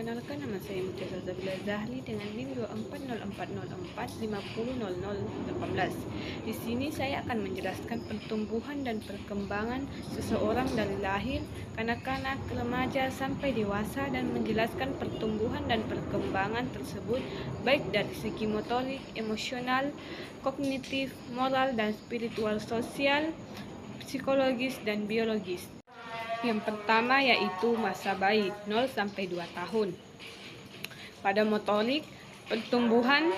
Perkenalkan, nama saya Mutia Zabila Zahli dengan NIM 240404500018. Di sini saya akan menjelaskan pertumbuhan dan perkembangan seseorang dari lahir, kanak-kanak, remaja sampai dewasa, dan menjelaskan pertumbuhan dan perkembangan tersebut baik dari segi motorik, emosional, kognitif, moral dan spiritual, sosial, psikologis dan biologis. Yang pertama yaitu masa bayi 0 sampai 2 tahun. Pada motorik, pertumbuhan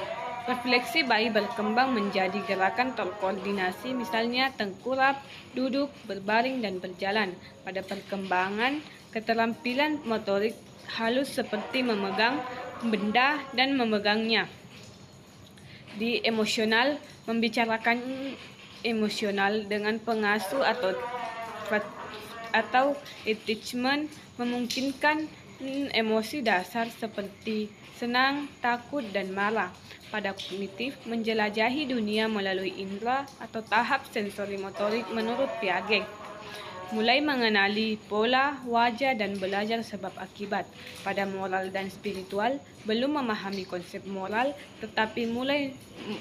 refleksi bayi berkembang menjadi gerakan terkoordinasi, misalnya tengkurap, duduk, berbaring, dan berjalan. Pada perkembangan, keterampilan motorik halus seperti memegang benda dan memegangnya. Di emosional, membicarakan emosional dengan pengasuh atau attachment memungkinkan emosi dasar seperti senang, takut, dan marah. Pada kognitif, menjelajahi dunia melalui indera atau tahap sensori motorik menurut Piaget. Mulai mengenali pola, wajah, dan belajar sebab akibat. Pada moral dan spiritual, belum memahami konsep moral, tetapi mulai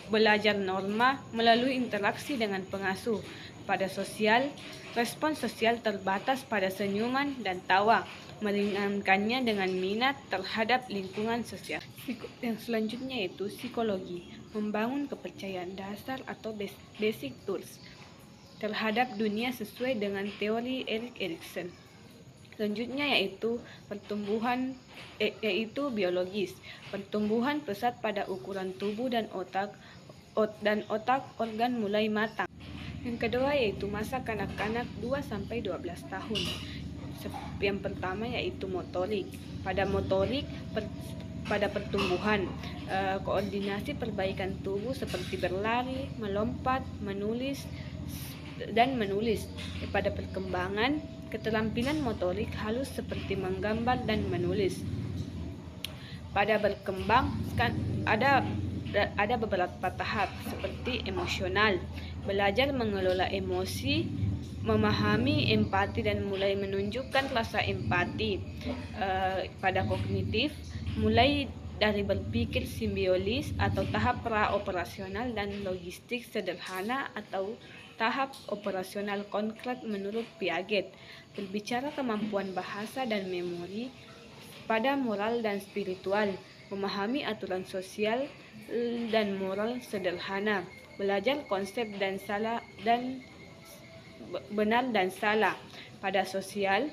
belajar norma melalui interaksi dengan pengasuh. Pada sosial, respons sosial terbatas pada senyuman dan tawa, meringankannya dengan minat terhadap lingkungan sosial. Yang selanjutnya yaitu psikologi, membangun kepercayaan dasar atau basic tools terhadap dunia sesuai dengan teori Erik Erikson. Selanjutnya yaitu pertumbuhan yaitu biologis, pertumbuhan pesat pada ukuran tubuh dan otak organ mulai matang. Yang kedua yaitu masa kanak-kanak 2 sampai 12 tahun. Yang pertama yaitu motorik. Pada motorik pada pertumbuhan, koordinasi perbaikan tubuh seperti berlari, melompat, menulis. Pada perkembangan, keterampilan motorik halus seperti menggambar dan menulis. Pada berkembang ada beberapa tahap seperti emosional, belajar mengelola emosi, memahami empati dan mulai menunjukkan rasa empati. Pada kognitif, mulai dari berpikir simbiolis atau tahap pra-operasional dan logistik sederhana atau tahap operasional konkret menurut Piaget. Berbicara kemampuan bahasa dan memori. Pada moral dan spiritual, memahami aturan sosial dan moral sederhana, belajar konsep benar dan salah. Pada sosial,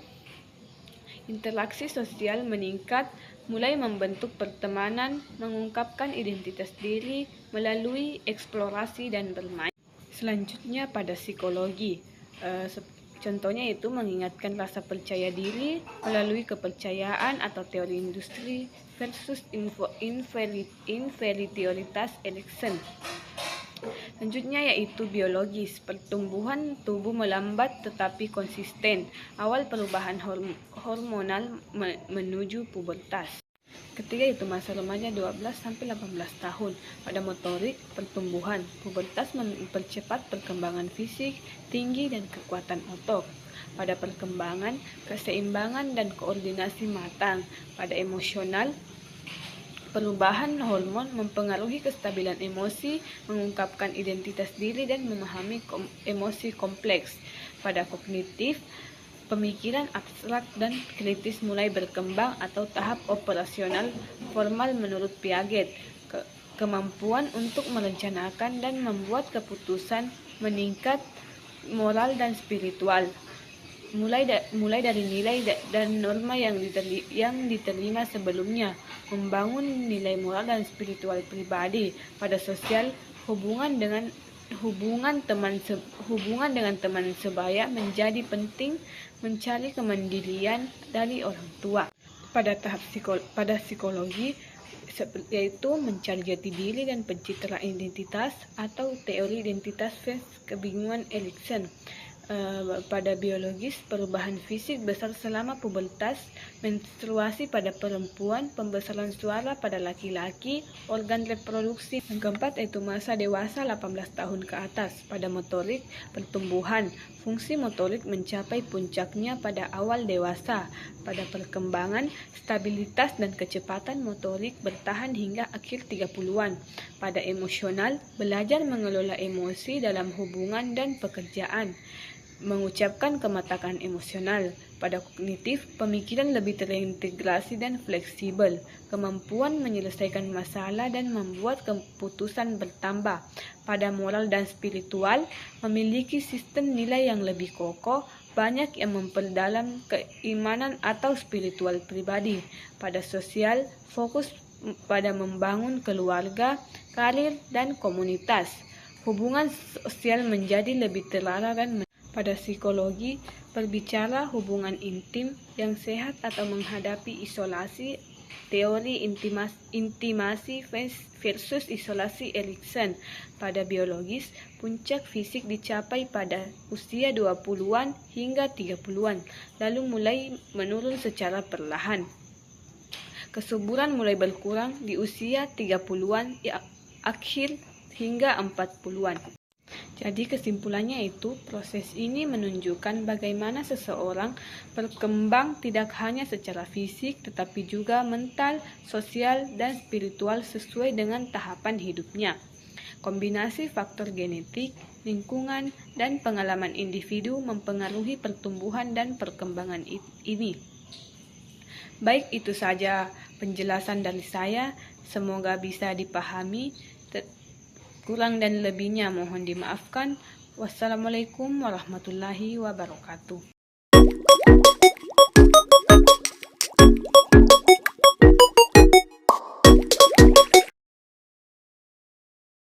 interaksi sosial meningkat, mulai membentuk pertemanan, mengungkapkan identitas diri melalui eksplorasi dan bermain. Selanjutnya pada psikologi, contohnya itu mengingatkan rasa percaya diri melalui kepercayaan atau teori industri versus inferioritas Erikson. Selanjutnya yaitu biologis, pertumbuhan tubuh melambat tetapi konsisten, awal perubahan hormonal menuju pubertas. Ketiga itu masa remaja 12 sampai 18 tahun. Pada motorik, pertumbuhan, pubertas mempercepat perkembangan fisik, tinggi dan kekuatan otot. Pada perkembangan, keseimbangan dan koordinasi matang. Pada emosional, perubahan hormon mempengaruhi kestabilan emosi, mengungkapkan identitas diri dan memahami emosi kompleks. Pada kognitif, pemikiran abstrak dan kritis mulai berkembang atau tahap operasional formal menurut Piaget. Kemampuan untuk merencanakan dan membuat keputusan meningkat. Moral dan spiritual, mulai dari nilai dan norma yang diterima sebelumnya, membangun nilai moral dan spiritual pribadi. Pada sosial, hubungan dengan teman sebaya menjadi penting, mencari kemandirian dari orang tua. Pada psikologi yaitu mencari jati diri dan pencitraan identitas atau teori identitas versus kebingungan Erikson. Pada biologis, perubahan fisik besar selama pubertas, menstruasi pada perempuan, pembesaran suara pada laki-laki, organ reproduksi. Yang keempat yaitu masa dewasa 18 tahun ke atas. Pada motorik, pertumbuhan, fungsi motorik mencapai puncaknya pada awal dewasa. Pada perkembangan, stabilitas dan kecepatan motorik bertahan hingga akhir 30-an. Pada emosional, belajar mengelola emosi dalam hubungan dan pekerjaan, mengucapkan kematangan emosional. Pada kognitif, pemikiran lebih terintegrasi dan fleksibel, kemampuan menyelesaikan masalah dan membuat keputusan bertambah. Pada moral dan spiritual, memiliki sistem nilai yang lebih kokoh, banyak yang memperdalam keimanan atau spiritual pribadi. Pada sosial, fokus pada membangun keluarga, karir, dan komunitas. Hubungan sosial menjadi lebih terarah dan pada psikologi, berbicara hubungan intim yang sehat atau menghadapi isolasi, teori intimasi versus isolasi Erikson. Pada biologis, puncak fisik dicapai pada usia 20-an hingga 30-an, lalu mulai menurun secara perlahan. Kesuburan mulai berkurang di usia 30-an akhir hingga 40-an. Jadi kesimpulannya itu, proses ini menunjukkan bagaimana seseorang berkembang tidak hanya secara fisik, tetapi juga mental, sosial, dan spiritual sesuai dengan tahapan hidupnya. Kombinasi faktor genetik, lingkungan, dan pengalaman individu mempengaruhi pertumbuhan dan perkembangan ini. Baik, itu saja penjelasan dari saya. Semoga bisa dipahami. Kurang dan lebihnya mohon dimaafkan. Wassalamualaikum warahmatullahi wabarakatuh.